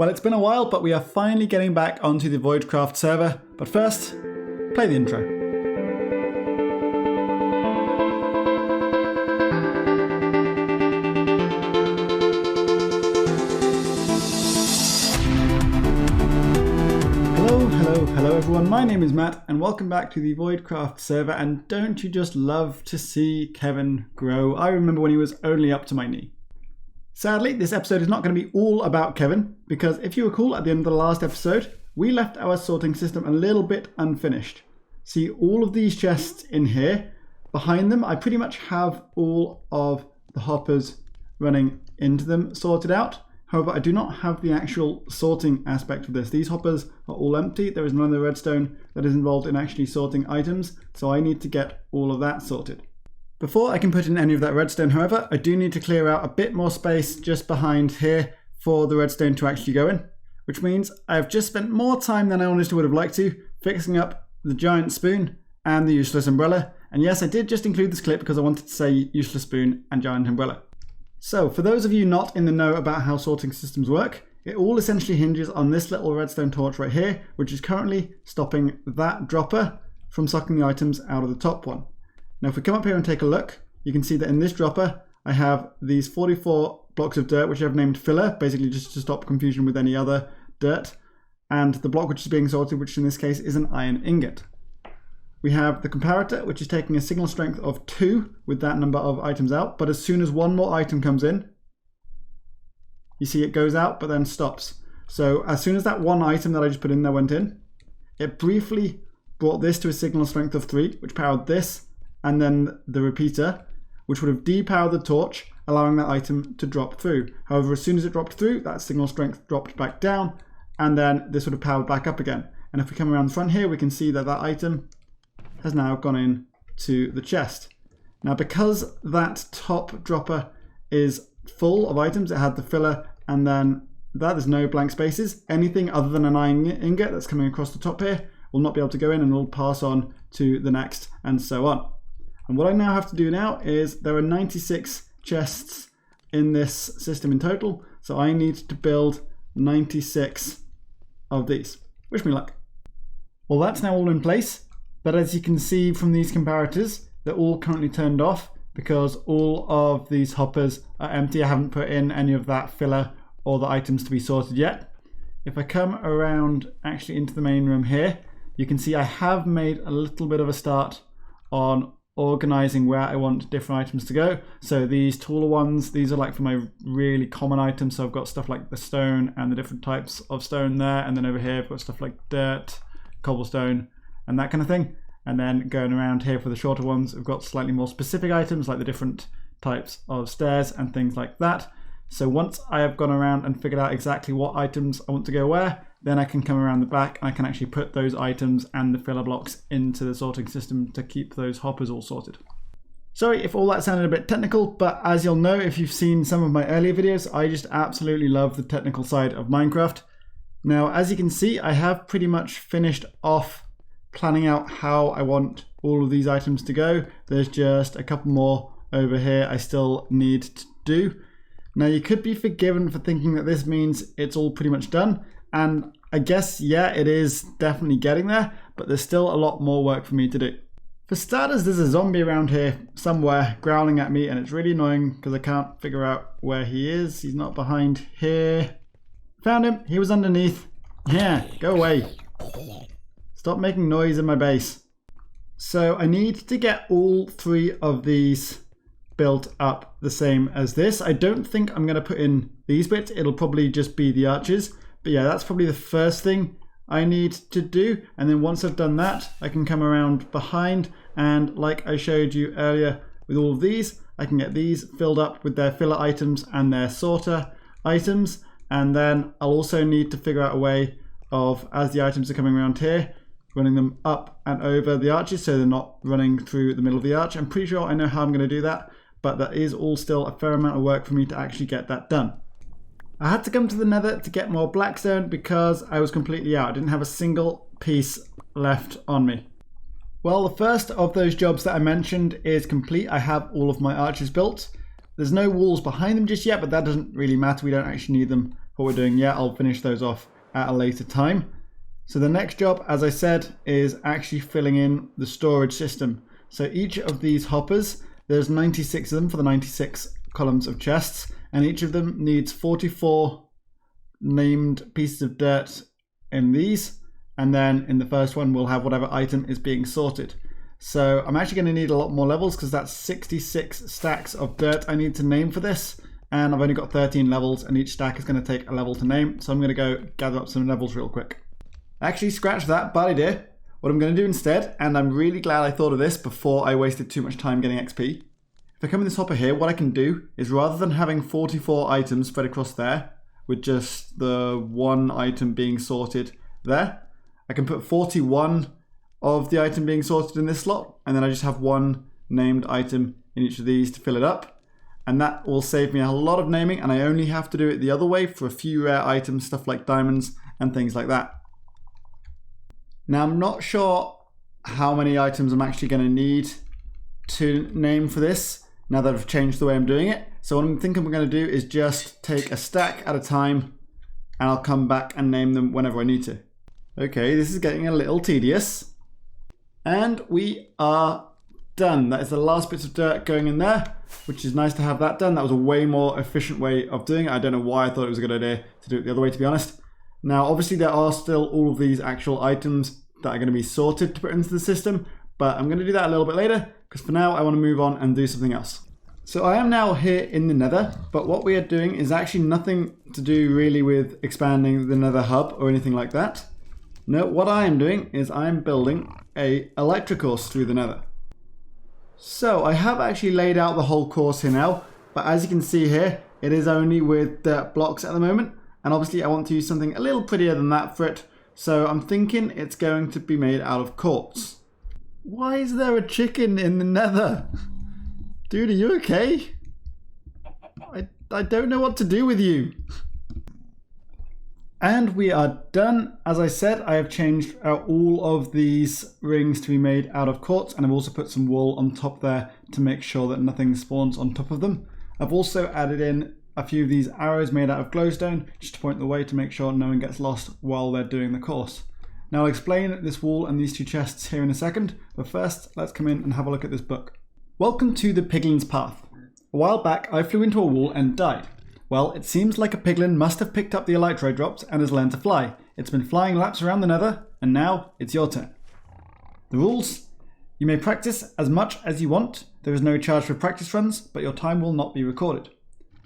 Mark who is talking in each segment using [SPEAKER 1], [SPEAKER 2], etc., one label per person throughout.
[SPEAKER 1] Well, it's been a while, but we are finally getting back onto the VoidCraft server. But first, play the intro. Hello everyone, my name is Matt and welcome back to the VoidCraft server. And don't you just love to see Kevin grow? I remember when he was only up to my knee. Sadly, this episode is not going to be all about Kevin, because if you recall at the end of the last episode, we left our sorting system a little bit unfinished. See all of these chests in here, behind them I pretty much have all of the hoppers running into them sorted out. However, I do not have the actual sorting aspect of this. These hoppers are all empty. There is none of the redstone that is involved in actually sorting items, so I need to get all of that sorted. Before I can put in any of that redstone, however, I do need to clear out a bit more space just behind here for the redstone to actually go in, which means I've just spent more time than I honestly would have liked to fixing up the giant spoon and the useless umbrella. And yes, I did just include this clip because I wanted to say useless spoon and giant umbrella. So for those of you not in the know about how sorting systems work, it all essentially hinges on this little redstone torch right here, which is currently stopping that dropper from sucking the items out of the top one. Now if we come up here and take a look, you can see that in this dropper I have these 44 blocks of dirt which I've named filler, basically just to stop confusion with any other dirt, and the block which is being sorted, which in this case is an iron ingot. We have the comparator, which is taking a signal strength of 2 with that number of items out, but as soon as one more item comes in, you see it goes out but then stops. So as soon as that one item that I just put in there went in, it briefly brought this to a signal strength of 3, which powered this, and then the repeater, which would have depowered the torch, allowing that item to drop through. However, as soon as it dropped through, that signal strength dropped back down, and then this would have powered back up again. And if we come around the front here, we can see that that item has now gone in to the chest. Now because that top dropper is full of items, it had the filler and then there's no blank spaces. Anything other than an iron ingot that's coming across the top here will not be able to go in and will pass on to the next and so on. And what I now have to do now is there are 96 chests in this system in total, so I need to build 96 of these. Wish me luck. Well, that's now all in place. But as you can see from these comparators, they're all currently turned off because all of these hoppers are empty. I haven't put in any of that filler or the items to be sorted yet. If I come around actually into the main room here, you can see I have made a little bit of a start on organizing where I want different items to go. So these taller ones, these are like for my really common items. So I've got stuff like the stone and the different types of stone there. And then over here, I've got stuff like dirt, cobblestone, and that kind of thing. And then going around here for the shorter ones, we've got slightly more specific items like the different types of stairs and things like that. So once I have gone around and figured out exactly what items I want to go where, then I can come around the back and I can actually put those items and the filler blocks into the sorting system to keep those hoppers all sorted. Sorry if all that sounded a bit technical, but as you'll know if you've seen some of my earlier videos, I just absolutely love the technical side of Minecraft. Now as you can see, I have pretty much finished off planning out how I want all of these items to go. There's just a couple more over here I still need to do. Now you could be forgiven for thinking that this means it's all pretty much done, and I guess yeah, it is definitely getting there, but there's still a lot more work for me to do. For starters, there's a zombie around here somewhere growling at me and it's really annoying because I can't figure out where he is. He's not behind here. Found him, he was underneath. Yeah, go away. Stop making noise in my base. So I need to get all 3 of these built up the same as this. I don't think I'm going to put in these bits. It'll probably just be the arches. But yeah, that's probably the first thing I need to do. And then once I've done that, I can come around behind. And like I showed you earlier with all of these, I can get these filled up with their filler items and their sorter items. And then I'll also need to figure out a way of, as the items are coming around here, running them up and over the arches so they're not running through the middle of the arch. I'm pretty sure I know how I'm going to do that, but that is all still a fair amount of work for me to actually get that done. I had to come to the Nether to get more blackstone because I was completely out. I didn't have a single piece left on me. Well, the first of those jobs that I mentioned is complete. I have all of my arches built. There's no walls behind them just yet, but that doesn't really matter. We don't actually need them what we're doing yet. I'll finish those off at a later time. So the next job, as I said, is actually filling in the storage system. So each of these hoppers, there's 96 of them for the 96 columns of chests, and each of them needs 44 named pieces of dirt in these, and then in the first one we'll have whatever item is being sorted. So I'm actually going to need a lot more levels because that's 66 stacks of dirt I need to name for this, and I've only got 13 levels and each stack is going to take a level to name, so I'm going to go gather up some levels real quick. Actually, scratch that, bad idea. What I'm going to do instead, and I'm really glad I thought of this before I wasted too much time getting XP. If I come in this hopper here, what I can do is rather than having 44 items spread across there, with just the one item being sorted there, I can put 41 of the item being sorted in this slot, and then I just have one named item in each of these to fill it up. And that will save me a lot of naming, and I only have to do it the other way for a few rare items, stuff like diamonds and things like that. Now I'm not sure how many items I'm actually going to need to name for this now that I've changed the way I'm doing it. So what I'm thinking we're going to do is just take a stack at a time, and I'll come back and name them whenever I need to. Okay, this is getting a little tedious. And we are done. That is the last bits of dirt going in there, which is nice to have that done. That was a way more efficient way of doing it. I don't know why I thought it was a good idea to do it the other way, to be honest. Now, obviously there are still all of these actual items that are going to be sorted to put into the system, but I'm going to do that a little bit later, because for now I want to move on and do something else. So I am now here in the Nether, but what we are doing is actually nothing to do really with expanding the Nether hub or anything like that. No, what I am doing is I'm building a ELYTRA course through the Nether. So I have actually laid out the whole course here now, but as you can see here, it is only with dirt blocks at the moment, and obviously I want to use something a little prettier than that for it, so I'm thinking it's going to be made out of quartz. Why is there a chicken in the Nether? Dude, are you okay? I don't know what to do with you. And we are done. As I said, I have changed out all of these rings to be made out of quartz, and I've also put some wool on top there to make sure that nothing spawns on top of them. I've also added in a few of these arrows made out of glowstone just to point the way to make sure no one gets lost while they're doing the course. Now I'll explain this wall and these two chests here in a second, but first let's come in and have a look at this book. Welcome to the Piglin's Path. A while back I flew into a wall and died. Well, it seems like a piglin must have picked up the ELYTRA drops and has learned to fly. It's been flying laps around the Nether, and now it's your turn. The rules? You may practice as much as you want. There is no charge for practice runs, but your time will not be recorded.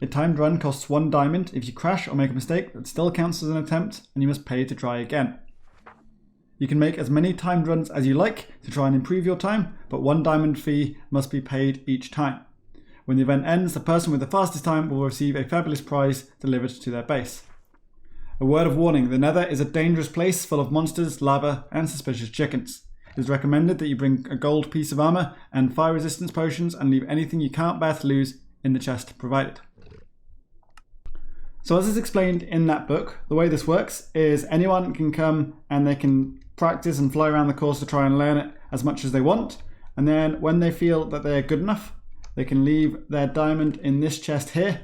[SPEAKER 1] A timed run costs 1 diamond. If you crash or make a mistake, that still counts as an attempt, and you must pay to try again. You can make as many timed runs as you like to try and improve your time, but 1 diamond fee must be paid each time. When the event ends, the person with the fastest time will receive a fabulous prize delivered to their base. A word of warning, the Nether is a dangerous place full of monsters, lava, and suspicious chickens. It is recommended that you bring a gold piece of armor and fire resistance potions and leave anything you can't bear to lose in the chest provided. So as is explained in that book, the way this works is anyone can come and they can practice and fly around the course to try and learn it as much as they want, and then when they feel that they're good enough, they can leave their diamond in this chest here.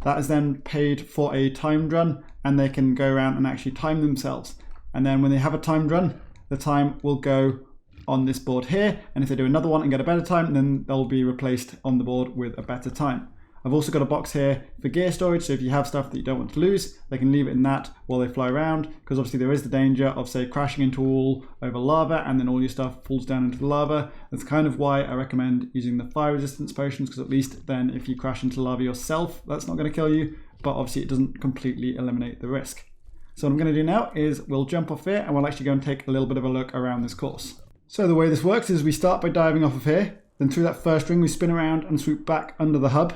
[SPEAKER 1] That is then paid for a timed run, and they can go around and actually time themselves. And then when they have a timed run, the time will go on this board here, and if they do another one and get a better time, then they'll be replaced on the board with a better time. I've also got a box here for gear storage, so if you have stuff that you don't want to lose, they can leave it in that while they fly around, because obviously there is the danger of, say, crashing into a wall over lava and then all your stuff falls down into the lava. That's kind of why I recommend using the fire resistance potions, because at least then if you crash into lava yourself, that's not going to kill you, but obviously it doesn't completely eliminate the risk. So what I'm going to do now is we'll jump off here and we'll actually go and take a little bit of a look around this course. So the way this works is we start by diving off of here, then through that first ring we spin around and swoop back under the hub.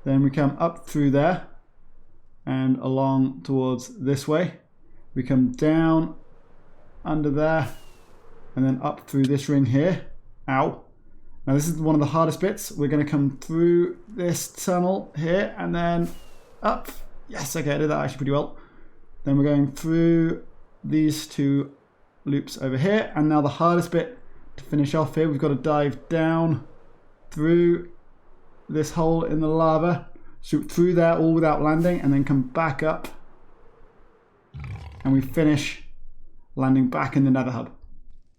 [SPEAKER 1] Then we come up through there and along towards this way. We come down under there and then up through this ring here. Ow. Now this is one of the hardest bits. We're going to come through this tunnel here and then up. Yes, okay, I did that actually pretty well. Then we're going through these 2 loops over here. And now the hardest bit to finish off here, we've got to dive down through this hole in the lava. swoop through there all without landing, and then come back up, and we finish landing back in the Nether hub.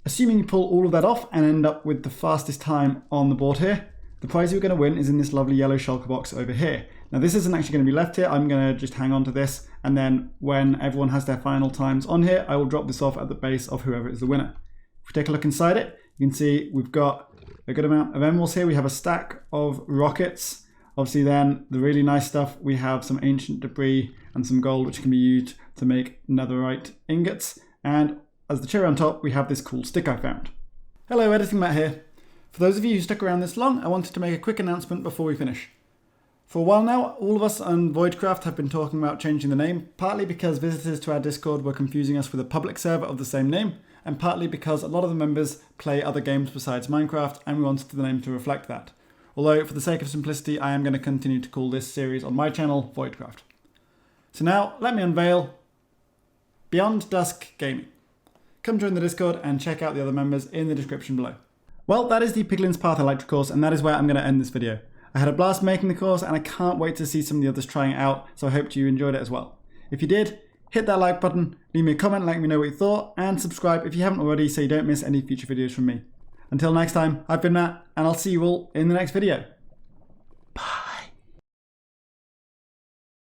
[SPEAKER 1] Assuming you pull all of that off and end up with the fastest time on the board here, the prize you're going to win is in this lovely yellow shulker box over here. Now this isn't actually going to be left here, I'm going to just hang on to this, and then when everyone has their final times on here, I will drop this off at the base of whoever is the winner. If we take a look inside it, you can see we've got a good amount of emeralds here. We have a stack of rockets. Obviously then, the really nice stuff, we have some ancient debris and some gold which can be used to make netherite ingots. And as the cherry on top, we have this cool stick I found. Hello, Editing Matt here. For those of you who stuck around this long, I wanted to make a quick announcement before we finish. For a while now, all of us on VoidCraft have been talking about changing the name, partly because visitors to our Discord were confusing us with a public server of the same name, and partly because a lot of the members play other games besides Minecraft, and we wanted the name to reflect that. Although, for the sake of simplicity, I am going to continue to call this series on my channel VoidCraft. So now, let me unveil Beyond Dusk Gaming. Come join the Discord and check out the other members in the description below. Well, that is the Piglin's Path ELYTRA course, and that is where I'm going to end this video. I had a blast making the course, and I can't wait to see some of the others trying it out, so I hope you enjoyed it as well. If you did, hit that like button, leave me a comment letting me know what you thought, and subscribe if you haven't already so you don't miss any future videos from me. Until next time, I've been Matt, and I'll see you all in the next video.